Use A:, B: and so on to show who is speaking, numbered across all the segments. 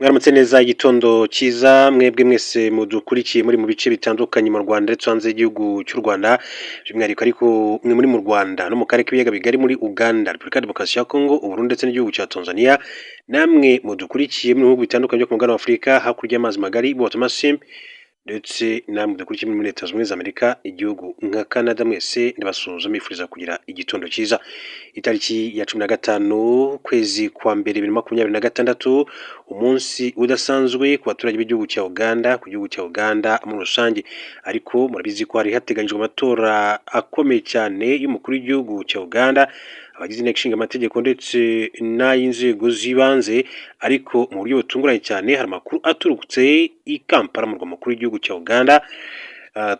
A: Mwaramutse neza igitondo cyiza mwebwe mwese mudukurikiye muri mu bice bitandukanye mu Rwanda ndetse hanze y'igihugu cy'u Rwanda by'umwihariko ariko mwe muri mu Rwanda no mu karere k'ibiyaga bigari muri Uganda, Repubulika ya Demokarasi ya Kongo, Uburundi ndetse n'igihugu cya Tanzania, namwe mudukurikiye mu bihugu bitandukanye byo ku mugabane wa Afurika hakurya y'amazi magari Bottomasim ndetse namwe mudukurikiye muri Leta Zunze Ubumwe za Amerika, igihugu nka Canada, mwese ndabasuhuza mbifuriza kugira igitondo cyiza. Itariki ya 15 kwezi kwa mbere 2026, umunsi udasanzwe ku baturage b'igihugu cya Uganda, ku gihugu cya Uganda muri rusange, ariko murabizi ko hari hateganyijwe amatora akomeye cyane y'umukuru w'igihugu cya Uganda, abagize inteko ishinga amategeko ndetse n'ay'inzego z'ibanze, ariko mu buryo butunguranye cyane hari amakuru aturutse i Kampala mu murwa mukuru w'igihugu cya Uganda,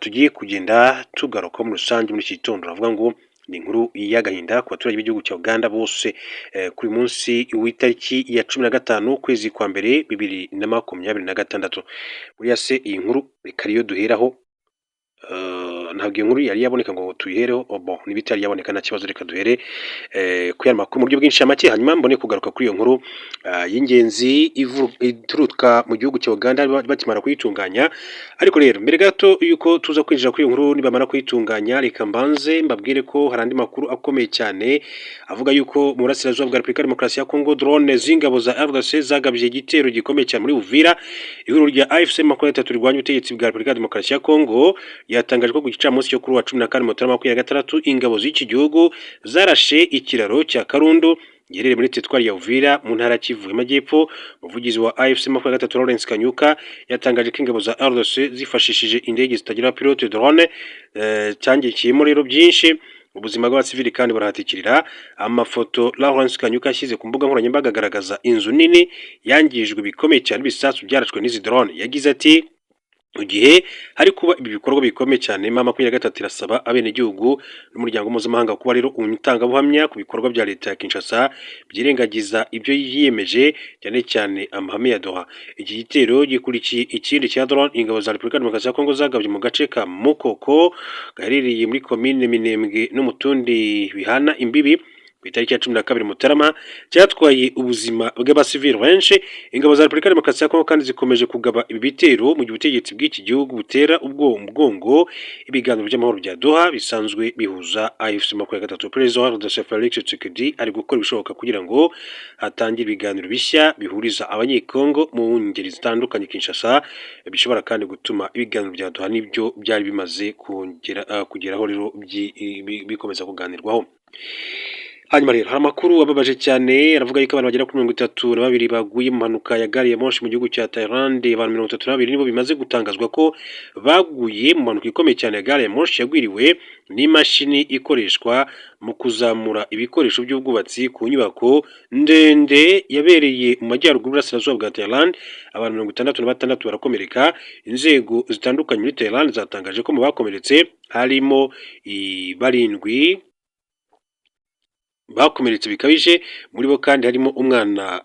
A: tugiye kugenda tugaruka muri rusange muri iki gitondo. Ravuga ngo ni inkuru y'agahinda ku baturage b'igihugu cya Uganda bose, kuri munsi w'itariki ya 15 ukwezi kwa mbere 2026. Buriya se iyi nkuru reka ariyo duheraho, ntabwo iyo nkuru yari yaboneka ngo tuyihereho, bon n'ibitari yaboneka nta kibazo, reka duhere ku ya makuru mu buryo bwinshi make, hanyuma mbone kugaruka kuri iyo nkuru y'ingenzi ituruka mu gihugu cya Uganda bakimara kuyitunganya. Ariko rero mbere gato yuko tuza kwinjira kuri iyo nkuru, nibamara kuyitunganya reka mbanze mbabwire ko hari andi makuru akomeye cyane avuga yuko mu burasirazuba bwa Repubulika ya Demokarasi ya Kongo drone z'ingabo za RDC zagabye igitero gikomeye cyane muri Uvira. Ihuriro rya AFC 23 rirwanya ubutegetsi bwa Repubulika ya Demokarasi ya Kongo yatangaje ko ku gicamunsi cyo kuri wa 14 Mutarama 2026 ingabo z'iki gihugu zarashe ikiraro cya Karundu giherereye muri teritwari ya Uvira mu ntara Kivu y'Amajyepfo. Umuvugizi wa AFC 23 Lawrence Kanyuka yatangaje ko ingabo za RDC zifashishije indege zitagira pilote drone, cyangikiyemo rero byinshi ubuzima bw'abasivili kandi barahatikirira. Amafoto Lawrence Kanyuka yashyize ku mbuga nkoranyambaga agaragaza inzu nini yangijwe bikomeye cyane, ibisasu byarashwe n'izi drone. Yagize ati mu gihe hari kuba ibi bikorwa bikomeye cyane, M23 irasaba abenegihugu n'umuryango mpuzamahanga kuba rero umutangabuhamya ku bikorwa bya leta ya Kinshasa byirengagiza ibyo yiyemeje, cyane cyane amahame ya Doha. Iki gitero gikurikiye ikindi cya drone ingabo za Repubulika ya Demokarasi ya Kongo zagabye mu gace ka Mukoko gaherereye muri komine Minembwe no mu tundi bihana imbibi ku itariki ya 12 Mutarama, cyatwaye ubuzima bw'abasivili benshi. Ingabo za Repubulika ya Demokarasi ya Kongo kandi zikomeje kugaba ibi bitero mu gihe ubutegetsi bw'iki gihugu butera umugongo ibiganiro by'amahoro bya Doha bisanzwe bihuza AFC 23. Perezida wa RDC Felix Tshisekedi ari gukora ibishoboka kugira ngo hatangire ibiganiro bishya bihuriza abanyekongo mu ngeri zitandukanye Kinshasa, bishobora kandi gutuma ibiganiro bya Doha nibyo byari bimaze kugeraho rero bikomeza kuganirwaho. Hanyuma rero hari amakuru ababaje cyane aravuga yuko abantu bagera kuri 32 baguye mu mpanuka ya gari ya moshi mu gihugu cya Thailand. Abantu 32 nibo bimaze gutangazwa ko baguye mu mpanuka ikomeye cyane ya gari ya moshi yagwiriwe n'imashini ikoreshwa mu kuzamura ibikoresho by'ubwubatsi ku nyubako ndende yabereye mu majyaruguru y'uburasirazuba bwa Thailand. Abantu 66 barakomereka. Inzego zitandukanye muri Thailand zatangaje ko mu bakomeretse harimo 7 bakomeretse bikabije, muri bo kandi harimo umwana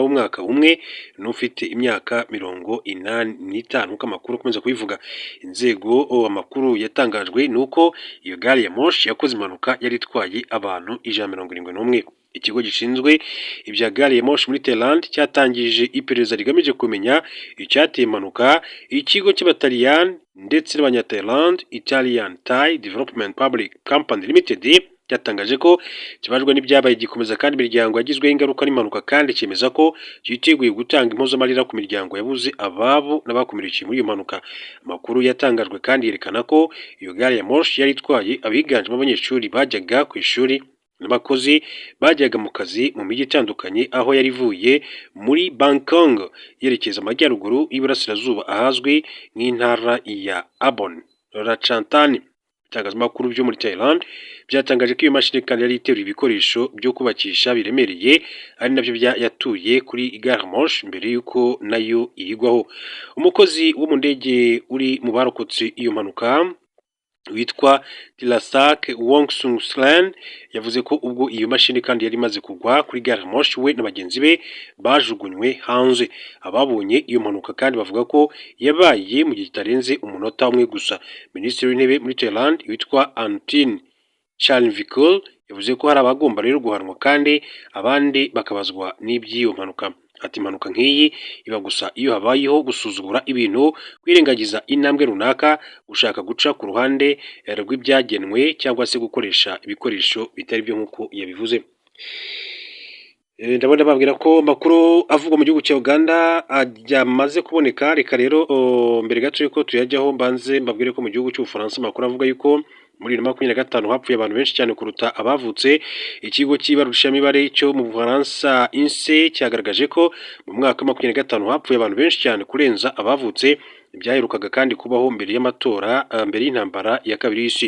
A: w'umwaka umwe n'ufite imyaka 85 nk'uko amakuru akomeza kubivuga. Inzego amakuru yatangajwe nuko iyo gari ya moshi yakoze impanuka yari itwaye abantu 171. Ikigo gishinzwe ibya gari ya moshi muri Thailand cyatangije iperereza rigamije kumenya icyateye impanuka. Ikigo cy'Abataliyani ndetse n'Abanya-Thailand Italian Thai Development Public Company Limited cyatangaje ko kibajwe n'ibyabaye, gikomeza kandi imiryango yagizweho ingaruka n'impanuka, kandi cyemeza ko cyiteguye gutanga impozamarira ku miryango yabuze ababo n'abakomerekeye muri iyo mpanuka. Amakuru yatangajwe kandi yerekana ko iyo gari ya moshi yari itwaye abiganjemo abanyeshuri bajyaga ku ishuri n'abakozi bajyaga mu kazi mu mijyi itandukanye, aho yari ivuye muri Bangkok yerekeza amajyaruguru y'iburasirazuba ahazwi nk'intara ya Ambon Ratchathani. Itangazamakuru byo muri Thailand byatangaje ko iyo mashini kandi yari iterura ibikoresho byo kubakisha biremereye, ari nabyo yatuye kuri gare moshi mbere y'uko nayo irigwaho. Umukozi wo mu ndege uri mu barokotse iyo mpanuka witwa Tilasak Wongsungslan yavuze ko ubwo iyo mashini kandi yari imaze kugwa kuri gare moshi, we na bagenzi be bajugunywe hanze. Ababonye iyo mpanuka kandi bavuga ko yabaye mu gihe kitarenze umunota umwe gusa. Minisitiri w'intebe muri Thailand witwa Anutin Charnvirakul yavuze ko hari abagomba rero guhanwa kandi abandi bakabazwa n'iby'iyo mpanuka. Ati impanuka nk'iyi iba gusa iyo habayeho gusuzugura ibintu, kwirengagiza intambwe runaka, gushaka guca ku ruhande rw'ibyagenwe cyangwa se gukoresha ibikoresho bitari byo nk'uko yabivuze. Ndabona babwira ko amakuru avugwa mu gihugu cya Uganda yamaze kuboneka. Reka rero mbere gato yuko tuyajyaho mbanze mbabwire ko mu gihugu cy'Ubufaransa amakuru avuga yuko muri 2025 hapfuye abantu benshi cyane kuruta abavutse. Ikigo cy'ibarushamibare cyo mu Bufaransa INSEE cyagaragaje ko mu mwaka wa 2025 hapfuye abantu benshi cyane kurenza abavutse, byaherukaga kandi kubaho mbere y'amatora mbere y'intambara ya kabiri y'isi.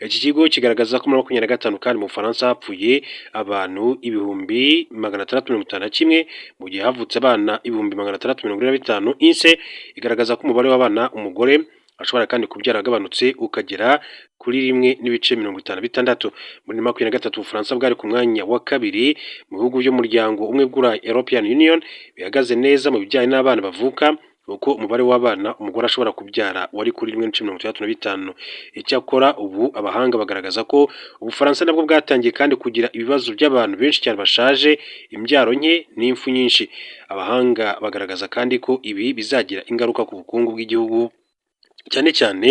A: Iki kigo kigaragaza ko muri 2025 kandi mu Bufaransa hapfuye abantu 651 mu gihe havutse abana 625. INSEE igaragaza ko umubare w'abana umugore ashobora kandi kubyara agabanutse ukagera kuri 1.56. Muri 2023 Ubufaransa bwari ku mwanya wa kabiri mu bihugu by'umuryango umwe bw'ura European Union bihagaze neza mu bijyanye n'abana bavuka, uko umubare w'abana umugore ashobora kubyara wari kuri 1.65. Icyakora ubu abahanga bagaragaza ko Ubufaransa nabwo bwatangiye kandi kugira ibibazo by'abantu benshi cyane bashaje, imbyaro nke n'imfu nyinshi. Abahanga bagaragaza kandi ko ibi bizagira ingaruka ku bukungu bw'igihugu, cyane cyane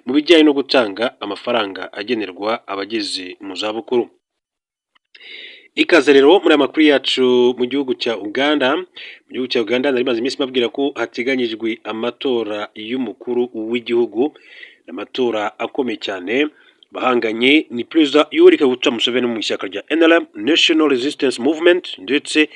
A: mu bijyanye no gutanga amafaranga agenerwa abageze mu zabukuru. Ikaze rero muri amakuru yacu mu gihugu cya Uganda. Mu gihugu cya Uganda nari maze iminsi mbabwira ko hateganyijwe amatora y'umukuru w'igihugu, amatora akomeye cyane. Bahanganye ni Perezida Yoweri Kaguta Museveni mu ishyaka rya NRM National Resistance Movement, ndetse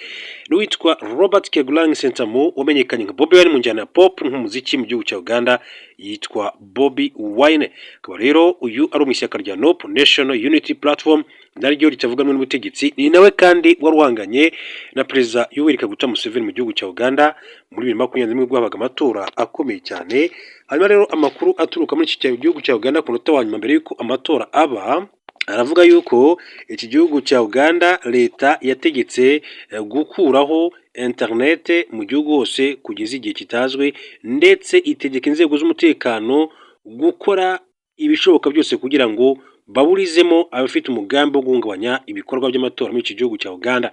A: n'uwitwa Robert Kyagulanyi Ssentamu wamenyekanye nka Bobi Wine mu njyana ya pop nk'umuziki mu gihugu cya Uganda, yitwa Bobi Wine. Akaba rero uyu ari mu ishyaka rya NUP National Unity Platform, naryo ritavuganwe n'ubutegetsi. Ni nawe kandi waruhanganye na Perezida Yoweri Kaguta Museveni mu gihugu cya Uganda muri 2021 habaga amatora akomeye cyane. Hanyuma rero amakuru aturuka muri iki gihugu cya Uganda ku munota wa nyuma mbere y'uko amatora aba, aravuga yuko iki gihugu cya Uganda leta yategetse gukuraho internet mu gihugu hose kugeza igihe kitazwi, ndetse itegeka inzego z'umutekano gukora ibishoboka byose kugira ngo baburizemo abafite umugambi wo guhungabanya ibikorwa by'amatora muri iki gihugu cya Uganda.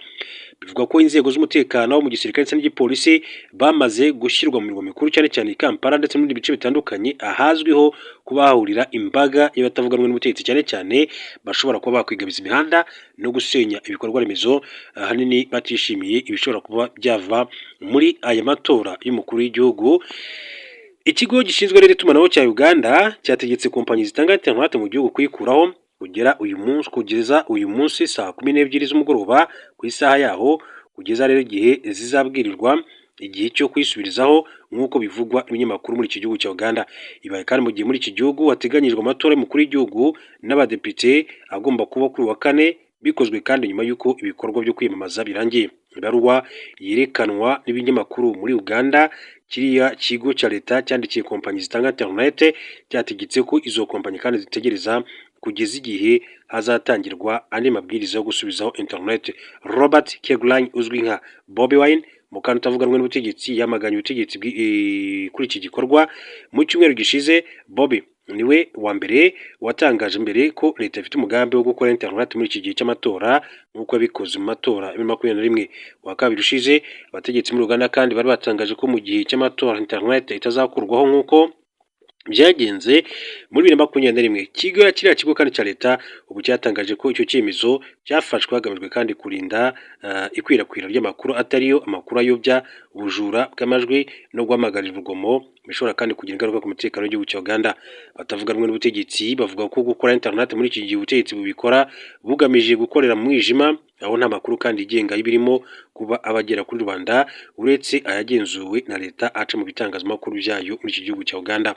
A: Bivuga ko inzego z'umutekano mu gisirikare ndetse n'igipolisi bamaze gushyirwa mu mirimo mikuru, cyane cyane i Kampala ndetse n'ibindi bice bitandukanye ahazwiho kuba hahurira imbaga y'abatavuganwe n'ubutegetsi, cyane cyane bashobora kuba bakwigabiza imihanda no gusenya ibikorwa remezo, ahanini batishimiye ibishobora kuba byava muri aya matora y'umukuru w'igihugu. Ikigo gishinzwe rero itumanaho cya Uganda cyategetse kompanyi zitanga internet mu gihugu kuyikuraho kugeza uyu munsi saa 12 z'umugoroba ku isaha yaho, kugeza rero igihe zizabwirirwa igihe cyo kwisubirizaho nk'uko bivugwa n'ibinyamakuru muri iki gihugu cya Uganda. Ibaye kandi mu gihe muri iki gihugu hateganyijwe amatora y'umukuru w'igihugu n'abadepite agomba kuba kuri wa kane, bikozwe kandi nyuma y'uko ibikorwa byo kwiyamamaza birangiye. Ibaruwa yerekanwa n'ibinyamakuru muri Uganda, kiriya kigo cya leta cyandikiye kompanyi zitanga internet cyategetse ko izo kompanyi kandi zitegereza kugeza igihe hazatangirwa andi mabwiriza yo gusubizaho internet. Robert Kyagulanyi uzwi nka Bobi Wine mukandi utavuganwe n'ubutegetsi yamaganye ubutegetsi kuri iki gikorwa. Mu cyumweru gishize Bobi niwe wa mbere watangaje mbere ko leta ifite umugambi wo gukora internet muri iki gihe cy'amatora nk'uko yabikoze mu matora ya 2021. Wa kabiri ushize abategetsi muri Uganda kandi bari batangaje ko mu gihe cy'amatora internet itazakurwaho nk'uko byagenze muri 2021. Kiriya kigo kandi cya leta ubu cyatangaje ko icyo cyemezo cyafashwe hagamijwe kandi kurinda ikwirakwira ry'amakuru atariyo amakuru ayobya, ubujura bw'amajwi no guhamagarira urugomo, bishobora kandi kugira ingaruka ku mutekano w'igihugu cya Uganda. Batavuganwe n'ubutegetsi bavuga ko gukora internet muri iki gihe ubutegetsi bubikora bugamije gukorera mu mwijima, aho nta makuru kandi igenga y'ibirimo kuba abagera kuri rubanda uretse ayagenzuwe na leta aca mu bitangazamakuru byayo muri iki gihugu cya Uganda.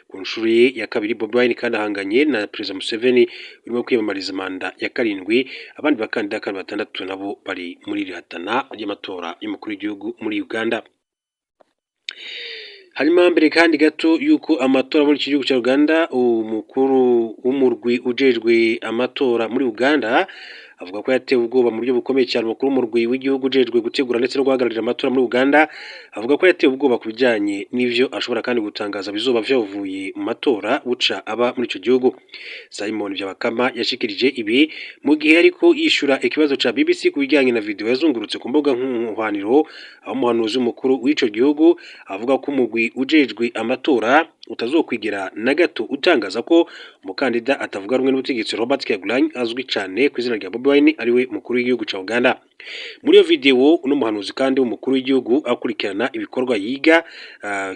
A: Ku nshuro ye ya kabiri Bobi Wine kandi ahanganye na Perezida Museveni urimo kwiyamamariza manda ya 7. Abandi bakandida kandi 6 nabo bari muri iri hatana ry'amatora y'umukuru w'igihugu muri Uganda. Hanyuma mbere kandi gato yuko amatora muri iki gihugu cya Uganda, umukuru w'umurwi ujejwe amatora muri Uganda avuga ko yatewe ubwoba mu buryo bukomeye cyane. Umukuru w'umurwi w'igihugu ujejwe gutegura ndetse no guhagararira amatora muri Uganda avuga ko yatewe ubwoba ku bijyanye n'ivyo ashobora kandi gutangaza bizoba vyavuye mu matora buca aba muri ico gihugu. Simon Byabakama yashikirije ibi mu gihe ariko yishura ikibazo ca BBC ku bijyanye na video yazungurutse ku mbuga nkoranyambaga, aho umuhanuzi mukuru w'ico gihugu avuga ko umugwi ujejwe amatora utazokwigira na gato utangaza ko umukandida atavuga rumwe n'ubutegetsi Robert Kyagulanyi azwi cyane ku izina rya Bobi Wine ariwe mukuru w'igihugu ca Uganda. Muri iyo video uno muhanuzi kandi w'umukuru w'igihugu akurikirana ibikorwa yiga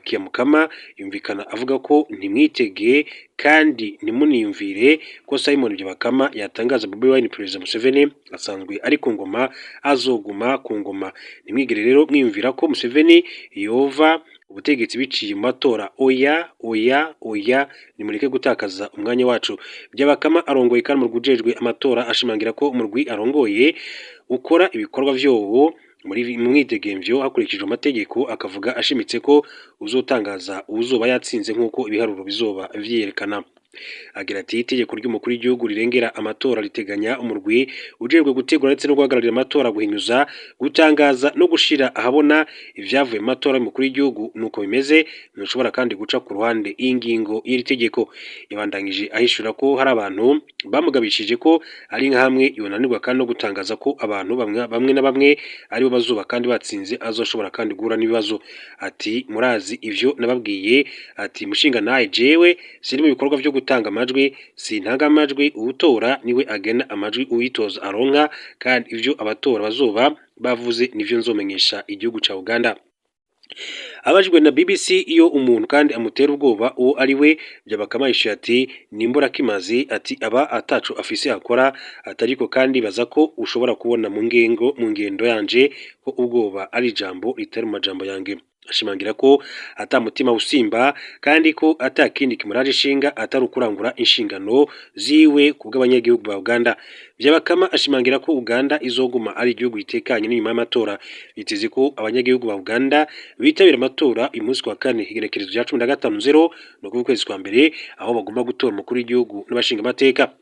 A: Kiyamukama yumvikana avuga ko ntimwitege kandi ntimuniyumvire ko Simon Byabakama yatangaza Bobi Wine Perezida Museveni asanzwe ari ku ngoma azoguma ku ngoma. Nimwigire rero mwiyumvira ko Museveni yova ubutegetsi biciye mu matora. Oya, nimureke gutakaza umwanya wacu. Byabakama arongoye kandi mu rwujejwe amatora ashimangira ko umurwi arongoye ukora ibikorwa vyowo muri mwidegemvyo hakurikijwe amategeko, akavuga ashimitse ko uzotangaza uzoba yatsinze nk'uko ibiharuro bizoba vyerekana. Agira ati itegeko ry'umukuru w'igihugu rirengera amatora riteganya umurwi ujejwe gutegura ndetse no guhagararira amatora guhinyuza, gutangaza no gushira ahabona ivyavuye mu matora y'umukuru w'igihugu. Nuko bimeze, ntushobora kandi guca ku ruhande y'ingingo y'iri tegeko. Yabandangije ahishura ko hari abantu bamugabishije ko ari nka hamwe yonanirwa kandi no gutangaza ko abantu bamwe na bamwe aribo bazuba kandi batsinze azoshobora kandi guhura n'ibibazo. Ati murazi ivyo nababwiye, ati mushinga naye jewe siri mu bikorwa vyo gutanga amajwi, sintanga amajwi, uwutora niwe agena amajwi uwitoza aronka, kandi ivyo abatora bazoba bavuze nivyo nzomenyesha igihugu ca Uganda. Abajwe na BBC iyo umuntu kandi amutera ubwoba uwo ari we, Byabakama yishuye ati nimbura kimazi, ati aba atacu afise akora, atariko kandi baza ko ushobora kubona mu ngendo yanje ko ubwoba ari ijambo ritari mu majambo yange. Ashimangira ko atamutima usimba kandi ko atakindi kimuraje ishinga atari ukurangura inshingano ziwe kubw'abanyagihugu ba Uganda. Byabakama ashimangira ko Uganda izoguma ari igihugu gitekanye n'inyuma y'amatora. Biteze ko abanyagihugu ba Uganda bitabira amatora uyu munsi wa kane igerekerezo rya 15/0 no ku kwezi kwa mbere, aho bagomba gutora umukuru w'igihugu n'abashinga amateka.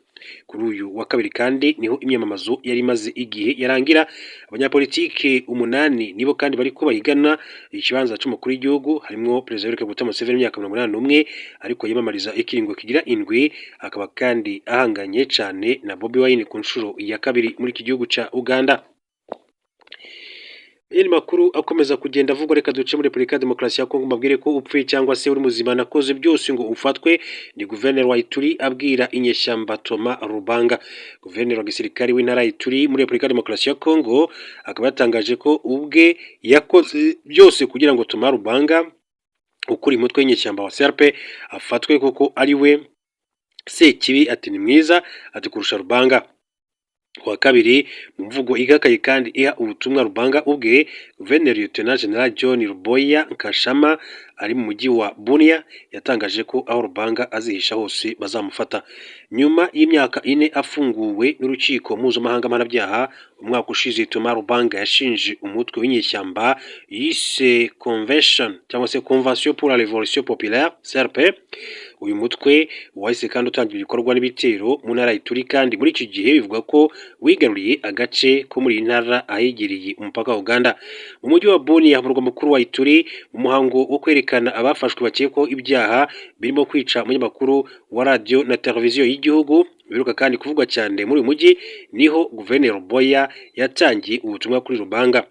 A: Kuri uyu wa kabiri kandi niho imyamamazo yari maze igihe yarangira. Abanyapolitike 8 nibo kandi bari ko bayigana ikibanza cy'umukuru w'igihugu, harimo Perezida Yoweri Kaguta Museveni imyaka 81 ariko yimamariza ikiringo kigira indwi, akaba kandi ahanganye cyane na Bobi Wine ku nshuro ya kabiri muri iki gihugu ca Uganda. Yeni makuru akomeza kugenda avugwa, reka duce muri Republika Demokarasi ya Kongo mbabwire ko upfuye cyangwa se uri muzima nakoze byose ngo ufatwe. Ni Guverineri wa Ituri abwira inyeshyamba Thomas Rubanga. Guverineri wa gisirikari w'intara Ituri muri Republika Demokarasi ya Kongo akaba yatangaje ko ubwe yakoze byose kugira ngo Thomas Rubanga ukuri mutwe w'inyeshyamba wa CRP afatwe kuko ari we Sekibi, ati ni mwiza ati kurusha Rubanga. Kwa kabiri mu mvugo igakaye kandi iha ubutumwa Rubanga ubwe, Guverineri Lieutenant General John Ruboya Nkashama ari mu mujyi wa Bunia yatangaje ko aho Rubanga azihisha hose bazamufata. Nyuma y'imyaka 4 afunguwe n'urukiko mpuzamahanga mpanabyaha, umwaka ushize Thomas Rubanga yashinje umutwe w'inyeshyamba yise Convention cyangwa se Convention pour la Révolution Populaire CRP. Uyu mutwe wahise kandi utangira ibikorwa n'ibitero mu ntara Ituri, kandi muri iki gihe bivuga ko wigaruriye agace ko muri intara ahegereye umupaka wa Uganda. Mu mujyi wa Bunia mu murwa mukuru wa Ituri, mu muhango wo kwerekana abafashwe bakekwaho ibyaha birimo kwica umunyamakuru wa radio na televiziyo y'igihugu biruka kandi kuvugwa cyane muri uyu mujyi, niho Guverineri Ruboya yatangiye ubutumwa kuri Rubanga.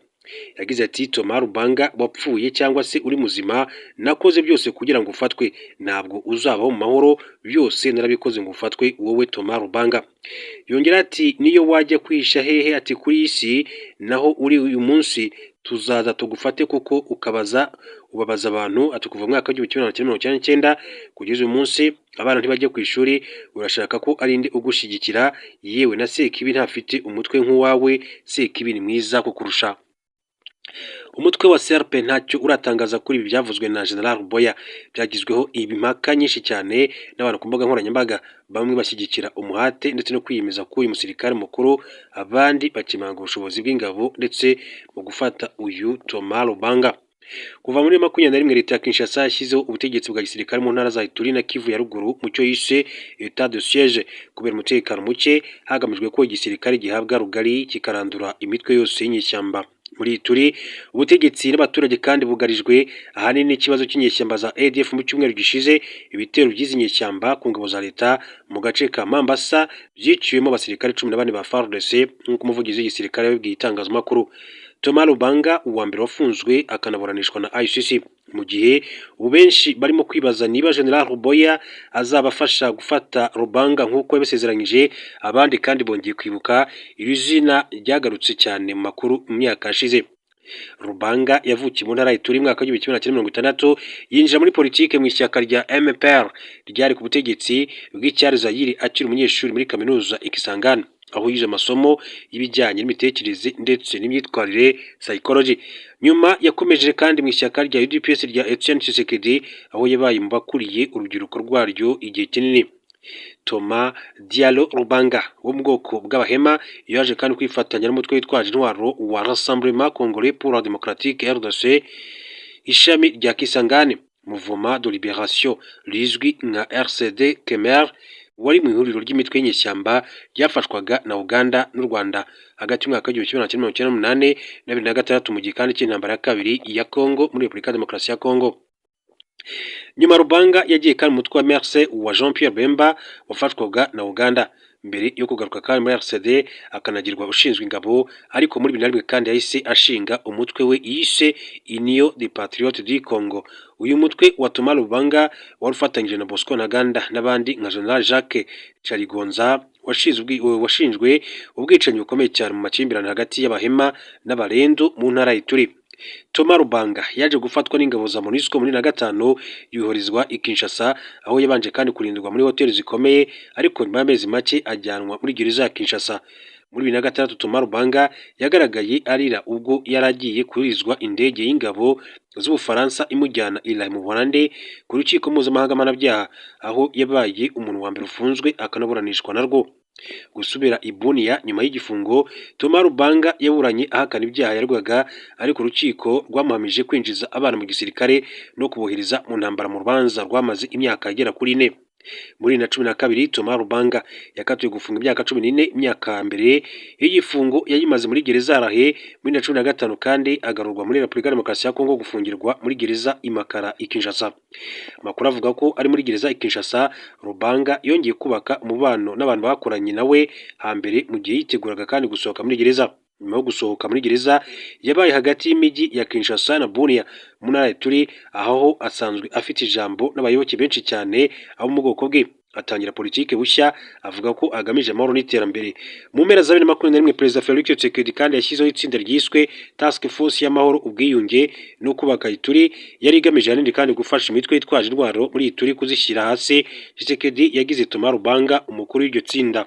A: Yagize ati Thomas Rubanga wapfuye cyangwa se uri muzima, nakoze byose kugira ngo ufatwe, ntabwo uzabaho mu mahoro, byose narabikoze ngo ufatwe wowe Thomas Rubanga. Yongera ati niyo wajya kwisha hehe, ati kuri isi naho uri uyu munsi tuzaza tugufate kuko ubabaza abantu, ati kuva mwaka w'1999 kugeza uyu munsi abana ntibajya ku ishuri, urashaka ko arinde ugushyigikira, yewe na Sekibi ntafite umutwe nk'uwawe, Sekibi ni mwiza kukurusha. Umutwe wa CRP ntacyo uratangaza kuri ibi byavuzwe na General Ruboya. Byagizweho impaka nyinshi cyane n'abantu ku mbuga nkoranyambaga, bamwe bashyigikira umuhate ndetse no kwiyemeza k'uyu musirikare mukuru, abandi bakimanga ubushobozi bw'ingabo ndetse mu gufata uyu Thomas Rubanga. Kuva muri 2021 leta ya Kinshasa yashyizeho ubutegetsi bwa gisirikare mu ntara za Ituri na Kivu ya ruguru mu cyo yise état de siège kubera umutekano muke, hagamijwe ko igisirikare gihabwa rugari kikarandura imitwe yose y'inyeshyamba muri Ituri. Ubutegetsi n'abaturage kandi bugarijwe ahanini n'ikibazo cy'inyeshyamba za ADF. Mu cyumweru gishize ibitero by'izi nyeshyamba ku ngabo za leta mu gace ka Mambasa byiciwemo abasirikare 14 ba FARDC nk'uko umuvugizi w'igisirikare yabibwiye itangazamakuru. Thomas Lubanga, uwa mbere wafunzwe akanaburanishwa na ICC, mu gihe ubu benshi barimo kwibaza niba General Ruboya azabafasha gufata Lubanga nk'uko yabisezeranyije. Abandi kandi bongeye kwibuka iri zina ryagarutse cyane mu makuru mu myaka yashize. Lubanga yavukiye mu ntara y'Ituri mu mwaka wa 1960, yinjira muri politike mu ishyaka rya MPR ryari ku butegetsi bw'icyari Zaire akiri umunyeshuri muri kaminuza Ikisangani, aho yize amasomo y'ibijyanye n'imitekerereze ndetse n'imyitwarire psychology. Nyuma yakomeje kandi mu ishyaka rya UDPS rya Etienne Tshisekedi, aho yabaye mu bakuriye urubyiruko rwaryo igihe kinini. Thomas Diallo Lubanga wo mu bwoko bw'abahema yaje kandi kwifatanya n'umutwe witwaje intwaro wa Rassemblement Congolais pour la Démocratique RDC, ishami rya Kisangani, Mouvement de Libération rizwi nka RCD Kemer, wari mu ihuriro ry'imitwe y'inyeshyamba ryafashwaga na Uganda n'u Rwanda hagati y'umwaka wa 1998 na 2006 mu gikandi cy'intambara ya kabiri ya Congo muri Repubulika ya Demokarasi ya Congo. Nyuma Lubanga yagiye kandi umutwe wa Merce wa Jean Pierre Bemba wafashwaga na Uganda mbere yo kugaruka kandi muri RCD akanagirwa ushinzwe ingabo, ariko muri 2001 kandi yahise ashinga umutwe we yise Union des Patriotes du Congo. Uyu mutwe wa Thomas Lubanga wari ufatanyije na Bosco Ntaganda n'abandi nka General Jacques Charigonza washinjwe ubwicanyi bukomeye cyane mu makimbirane hagati y'abahema n'abarendu mu ntara y'Ituri. Thomas Lubanga yaje gufatwa n'ingabo za MONUSCO muri 2005 yuhorizwa i Kinshasa, aho yabanje kandi kurindirwa muri hoteli zikomeye, ariko nyuma y'amezi make ajyanwa muri gereza ya Kinshasa. Muri 2006 Thomas Lubanga yagaragaye arira ubwo yaragiye kurizwa indege y'ingabo z'Ubufaransa imujyana i La Muholande ku rukiko mpuzamahanga mpanabyaha, aho yabaye umuntu wa mbere ufunzwe akanaburanishwa narwo. Gusubira i Bunia nyuma y'igifungo, Thomas Lubanga yaburanye ahakana ibyaha yarwaga, ariko urukiko rwamuhamije kwinjiza abana mu gisirikare no kubohereza mu ntambara mu rubanza rwamaze imyaka igera kuri 4. Muri 2012 Thomas Lubanga yakatiwe gufunga imyaka 14. Imyaka mbere y'igifungo yayimaze muri gereza Rahe. Muri 2015 kandi agarurwa muri Repubulika ya Demokarasi ya Kongo gufungirwa muri gereza Imakara i Kinshasa. Amakuru avuga ko ari muri gereza i Kinshasa Lubanga yongeye kubaka umubano n'abantu bakoranye nawe hambere mu gihe yiteguraga kandi gusohoka muri gereza. Nyuma yo gusohoka muri gereza yabaye hagati y'imijyi ya Kinshasa na Bunia mu ntara y'Ituri, aho asanzwe afite ijambo n'abayoboke benshi cyane abo mu bwoko bwe. Atangira politike bushya avuga ko agamije amahoro n'iterambere. Mu mpera za 2021 Perezida Felix Tshisekedi kandi yashyizeho itsinda ryiswe Task Force y'amahoro, ubwiyunge no kubaka Ituri, yari igamije ahanini kandi gufasha imitwe yitwaje intwaro muri Ituri kuzishyira hasi. Tshisekedi yagize Thomas Lubanga umukuru w'iryo tsinda.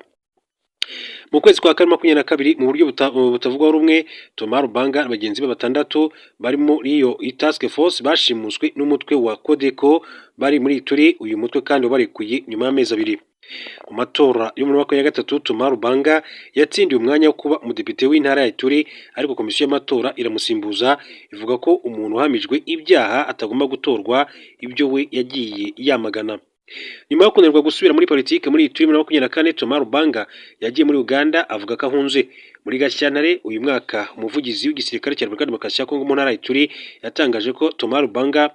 A: Mu kwezi kwa 2022 mu buryo butavugwaho rumwe, Thomas Lubanga na bagenzi be 6 bari muri iyo Task Force bashimuswe n'umutwe wa Codeco bari muri Ituri. Uyu mutwe kandi wabarekuye nyuma y'amezi 2. Mu matora yo muri 2023 Thomas Lubanga yatsindiye umwanya wo kuba umudepite w'intara ya Ituri, ariko komisiyo y'amatora iramusimbuza ivuga ko umuntu uhamijwe ibyaha atagomba gutorwa, ibyo we yagiye yamagana. Nyuma yo kunanirwa gusubira muri politike muri Ituri muri 2024 Thomas Lubanga yagiye muri Uganda avuga ko ahunze. Muri Gashyantare uyu mwaka umuvugizi w'igisirikare cya Repubulika ya Demokarasi ya Kongo mu ntara y'Ituri yatangaje ko Thomas Lubanga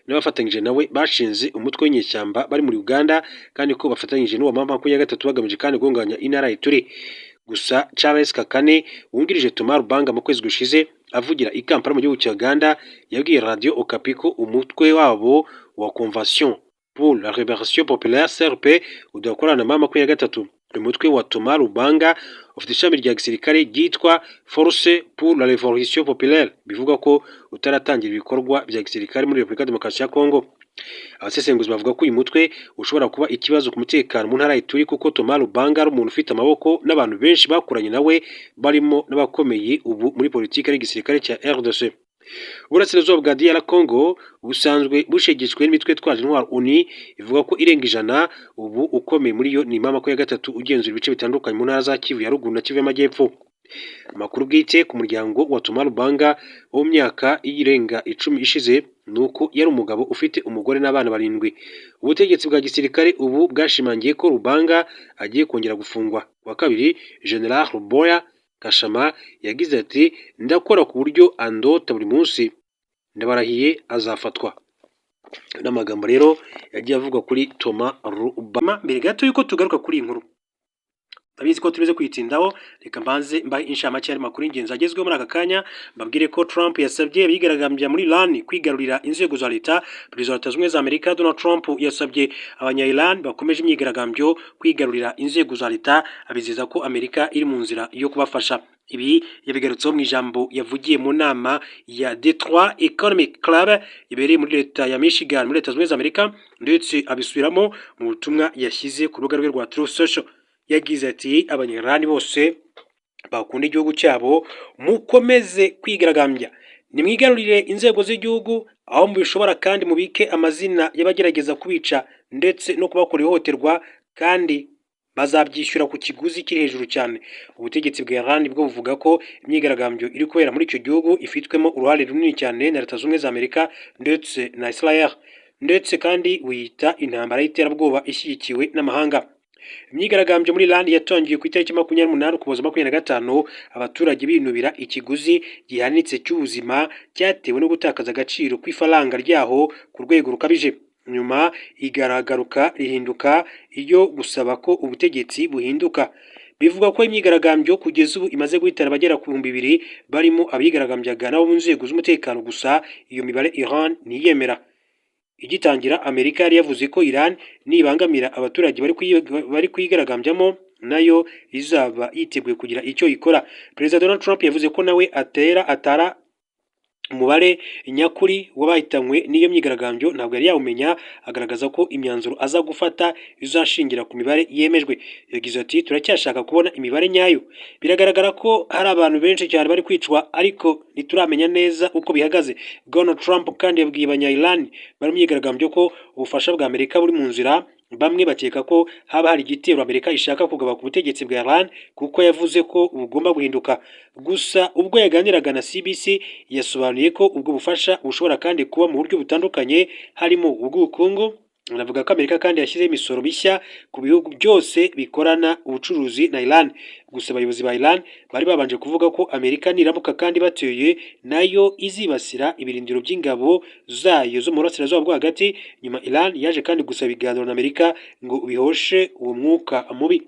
A: n'abafatanyije nawe bashinze umutwe w'inyeshyamba bari muri Uganda, kandi ko bafatanyije n'uwa mama 23 bagamije kandi gunganya intara y'Ituri. Gusa Charles Kakane wungirije Thomas Lubanga mu kwezi gushize avugira i Kampala mu gihugu cya Uganda yabwiye Radio Okapi ko umutwe wabo wa Convention pour la Révolution Populaire CRP udakorana na mama 23. Umutwe wa Thomas Lubanga ufite ishami rya gisirikare ryitwa Force pour la Révolution Populaire, bivuga ko utaratangira ibikorwa bya gisirikare muri Repubulika ya Demokarasi ya Kongo. Abasesenguzi bavuga ko uyu mutwe ushobora kuba ikibazo ku mutekano mu ntara y'Ituri, kuko Thomas Lubanga ari umuntu ufite amaboko n'abantu benshi bakuranye nawe barimo n'abakomeye ubu muri politiki n'igisirikare cya RDC. Uburasirazuba bwa DR Congo busanzwe bushegeshwe n'imitwe twaje intwaro UNI ivuga ko irenga 100, ubu ukomeye muri yo ni mama 23 ugenzura ibice bitandukanye mu ntara za Kivu ya ruguru na Kivu y'amajyepfo. Amakuru bwite ku muryango wa Thomas Lubanga wo mu myaka irenga 10 ishize nuko yari umugabo ufite umugore n'abana 7. Ubutegetsi bwa gisirikare ubu bwashimangiye ko Lubanga agiye kongera gufungwa. Wa kabiri, General Ruboya Gashama yagize ati ndakora ku buryo andota buri munsi, ndabarahiye azafatwa. N'amagambo rero yagiye avugwa kuri Thomas Lubanga. Mbere gato yuko tugaruka kuri inkuru, abizi ko tubize kwitindaho, reka mbanze mbaye inshamake y'ari makuru y'ingenzi agezweho muri aka kanya. Mbabwire ko Trump yasabye abigaragambya muri Iran kwigarurira inzego za leta. Perezida wa Leta Zunze Ubumwe za Amerika Donald Trump yasabye abanya-Iran bakomeje imyigaragambyo kwigarurira inzego za leta, abizeza ko Amerika iri mu nzira yo kubafasha. Ibi yabigarutseho mu ijambo yavugiye mu nama ya Detroit Economic Club ibereye muri leta ya Michigan muri Leta Zunze Ubumwe za Amerika, ndetse abisubiramo mu butumwa yashyize ku rubuga rwe rwa Truth Social. Yagize ati abanyarwanda bose bakunda igihugu cyabo mukomeze kwigaragambya, nimwigarurire inzego z'igihugu aho mubishobora, kandi mubike amazina y'abagerageza kubica ndetse no kubakora ihohoterwa, kandi bazabyishyura ku kiguzi kiri hejuru cyane. Ubutegetsi bwa Iran bwo buvuga ko imyigaragambyo iri kubera muri icyo gihugu ifitwemo uruhare runini cyane na Leta Zunze Ubumwe za Amerika ndetse na Israel, ndetse kandi wiyita intambara y'iterabwoba ishyigikiwe n'amahanga. Imyigaragambyo muri Iran yatangiye ku itariki 28 Ukuboza 2025, abaturage binubira ikiguzi gihanitse cy'ubuzima cyatewe no gutakaza agaciro kw'ifaranga ryaho ku rwego rukabije. Nyuma igaragaruka rihinduka iyo gusaba ko ubutegetsi buhinduka. Bivuga ko imyigaragambyo kugeza ubu imaze guhitana abagera ku 2,000 barimo abigaragambyaga nabo mu nzego z'umutekano, gusa iyo mibare Iran ntiyemera. Igitangira, Amerika yari yavuze ko Iran nibangamira abaturage bari kwigaragambyamu nayo izaba yiteguye kugira icyo ikora. Perezida Donald Trump yavuze ko nawe atara umubare nyakuri w'abahitanywe n'iyo myigaragambyo ntabwo yari yawumenya, agaragaza ko imyanzuro aza gufata izashingira ku mibare yemejwe. Yagize ati turacyashaka kubona imibare nyayo, biragaragara ko hari abantu benshi cyane bari kwicwa ariko ntituramenya neza uko bihagaze. Donald Trump kandi yabwiye abanya-Iran bari mu myigaragambyo ko ubufasha bwa Amerika buri mu nzira. Bamwe bakeka ko haba hari igitero Amerika ishaka kugaba ku butegetsi bwa Iran kuko yavuze ko bugomba guhinduka. Gusa ubwo yaganiraga na CBC yasobanuye ko ubwo bufasha bushobora kandi kuba mu buryo butandukanye, harimo ubw'ubukungu. Anavuga ko Amerika kandi yashyizeho imisoro mishya ku bihugu byose bikorana ubucuruzi na Iran. Gusa abayobozi ba Iran bari babanje kuvuga ko Amerika niramuka kandi bateye nayo izibasira ibirindiro by'ingabo zayo zo mu burasirazuba bwo hagati. Nyuma Iran yaje kandi gusaba ibiganiro na Amerika ngo bihoshe uwo mwuka mubi.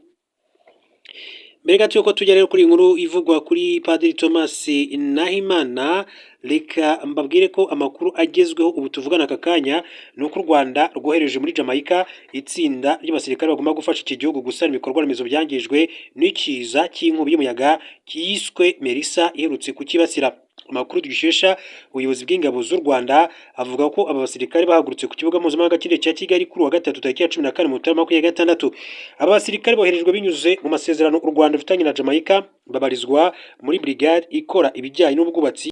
A: Mbere gato yuko tujya rero kuri inkuru ivugwa kuri Padiri Thomas Nahimana, reka mbabwire ko amakuru agezweho ubu tuvugana aka kanya ni uko u Rwanda rwohereje muri Jamaica itsinda ry'abasirikare bagomba gufasha iki gihugu gusana ibikorwa remezo byangijwe n'ikiza cy'inkubi y'umuyaga cyiswe Melissa iherutse kukibasira. Amakuru dukesha ubuyobozi bw'ingabo z'u Rwanda avuga ko aba basirikare bahagurutse ku kibuga mpuzamahanga cy'indege cya Kigali kuri wa gatatu tariki ya 14 Mutarama 2026. Aba basirikare boherejwe binyuze mu masezerano u Rwanda rufitanye na Jamaica, babarizwa muri brigade ikora ibijyanye n'ubwubatsi